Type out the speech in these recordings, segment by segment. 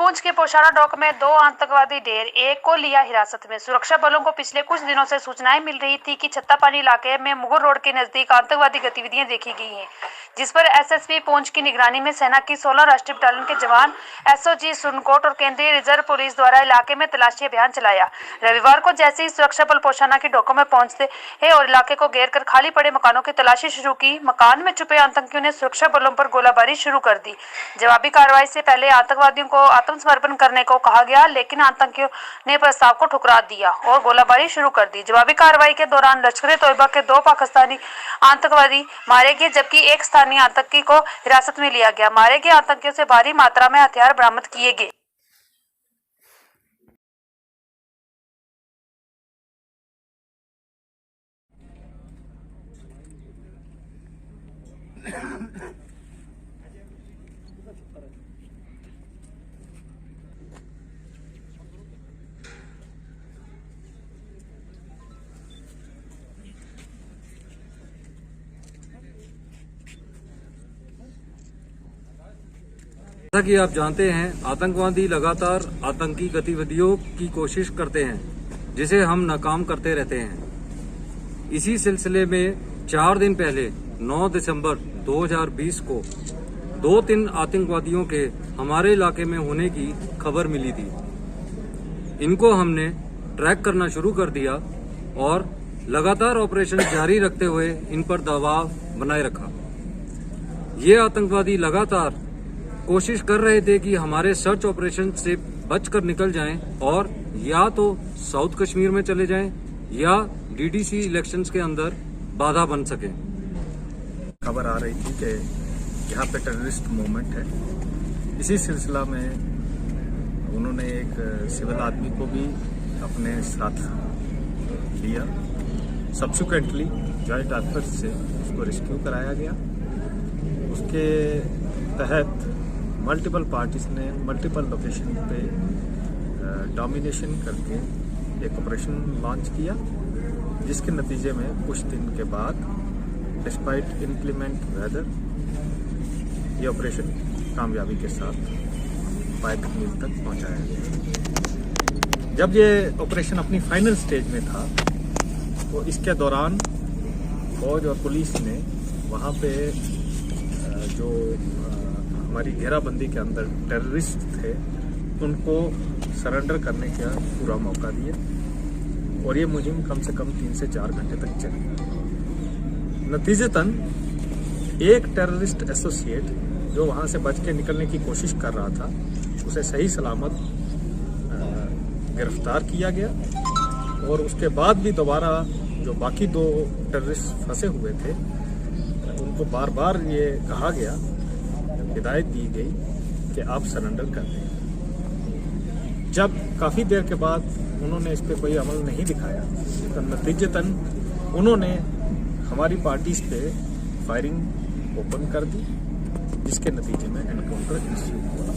पूंछ के पोशाड़ा डॉक में 2 आतंकवादी ढेर, एक को लिया हिरासत में। सुरक्षा बलों को पिछले कुछ दिनों से सूचनाएं मिल रही थी कि छत्तापानी इलाके में मुगल रोड के नजदीक आतंकवादी गतिविधियां देखी गई हैं, जिस पर एसएसपी पूंछ की निगरानी में सेना की 16 राष्ट्रीय बटालियन के जवान, एसओजी सुरनकोट और केंद्रीय रिजर्व पुलिस द्वारा इलाके में तलाशी अभियान चलाया। रविवार को जैसे ही सुरक्षा बल पोशाना की डोकों में पहुंचते हैं और इलाके को घेर कर खाली पड़े मकानों की तलाशी शुरू की, मकान में छुपे आतंकियों ने सुरक्षा बलों पर गोलाबारी शुरू कर दी। जवाबी कार्रवाई से पहले आतंकवादियों को आत्मसमर्पण करने को कहा गया, लेकिन आतंकियों ने प्रस्ताव को ठुकरा दिया और गोलाबारी शुरू कर दी। जवाबी कार्रवाई के दौरान लश्कर-ए-तोयबा के 2 पाकिस्तानी आतंकवादी मारे गए, जबकि एक स्थानीय आतंकी को हिरासत में लिया गया। मारे गए आतंकियों से भारी मात्रा में हथियार बरामद किए गए। जैसा कि आप जानते हैं, आतंकवादी लगातार आतंकी गतिविधियों की कोशिश करते हैं, जिसे हम नाकाम करते रहते हैं। इसी सिलसिले में 4 दिन पहले 9 दिसंबर 2020 को 2-3 आतंकवादियों के हमारे इलाके में होने की खबर मिली थी। इनको हमने ट्रैक करना शुरू कर दिया और लगातार ऑपरेशन जारी रखते हुए इन पर दबाव बनाए रखा। ये आतंकवादी लगातार कोशिश कर रहे थे कि हमारे सर्च ऑपरेशन से बचकर निकल जाएं और या तो साउथ कश्मीर में चले जाएं या डीडीसी इलेक्शंस के अंदर बाधा बन सके। खबर आ रही थी कि यहाँ पे टेररिस्ट मूवमेंट है। इसी सिलसिला में उन्होंने एक सिविल आदमी को भी अपने साथ लिया। सब्सिक्वेंटली जॉइंट एफर्ट से उसको रेस्क्यू कराया गया। उसके तहत मल्टीपल पार्टीज ने मल्टीपल लोकेशन पे डोमिनेशन करके एक ऑपरेशन लॉन्च किया, जिसके नतीजे में कुछ दिन के बाद डिस्पाइट इंक्लीमेंट वेदर ये ऑपरेशन कामयाबी के साथ पाइक मिल तक पहुंचाया गया। जब ये ऑपरेशन अपनी फाइनल स्टेज में था तो इसके दौरान फौज और पुलिस ने वहाँ पे जो हमारी घेराबंदी के अंदर टेररिस्ट थे उनको सरेंडर करने का पूरा मौका दिया और ये मुहिम कम से कम 3 से 4 घंटे तक चली। नतीजतन एक टेररिस्ट एसोसिएट जो वहां से बच के निकलने की कोशिश कर रहा था, उसे सही सलामत गिरफ्तार किया गया और उसके बाद भी दोबारा जो बाकी 2 टेररिस्ट फंसे हुए थे उनको बार बार ये कहा गया, हिदायत दी गई कि आप सरेंडर कर दें। जब काफ़ी देर के बाद उन्होंने इस पर कोई अमल नहीं दिखाया तो नतीजतन उन्होंने हमारी पार्टीज पे फायरिंग ओपन कर दी, जिसके नतीजे में एनकाउंटर इंस्यू हुआ।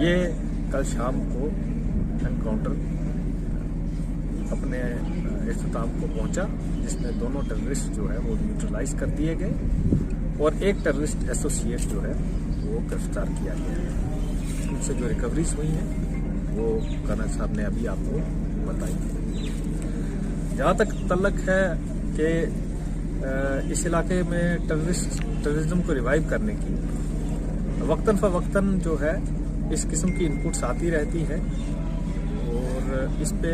ये कल शाम को एनकाउंटर अपने इख्तिताम को पहुंचा, जिसमें दोनों टेररिस्ट जो है वो न्यूट्रलाइज कर दिए गए और एक टेररिस्ट एसोसिएट जो है वो गिरफ्तार किया गया है। उनसे जो रिकवरीज हुई हैं वो कर्नल साहब ने अभी आपको बताई। जहाँ तक तल्लक है कि इस इलाके में टेररिज्म को रिवाइव करने की वक्तन फ़वक्तन जो है इस किस्म की इनपुट्स आती रहती है और इस पे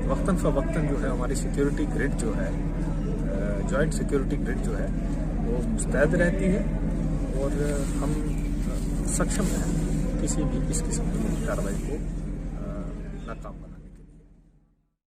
वक्तन फ़वक्तन जो है हमारी सिक्योरिटी ग्रिड जो है, जॉइंट सिक्योरिटी ग्रिड जो है वो मुस्तैद रहती है और हम सक्षम हैं किसी भी इस किस्म की कार्रवाई को नाकाम करने।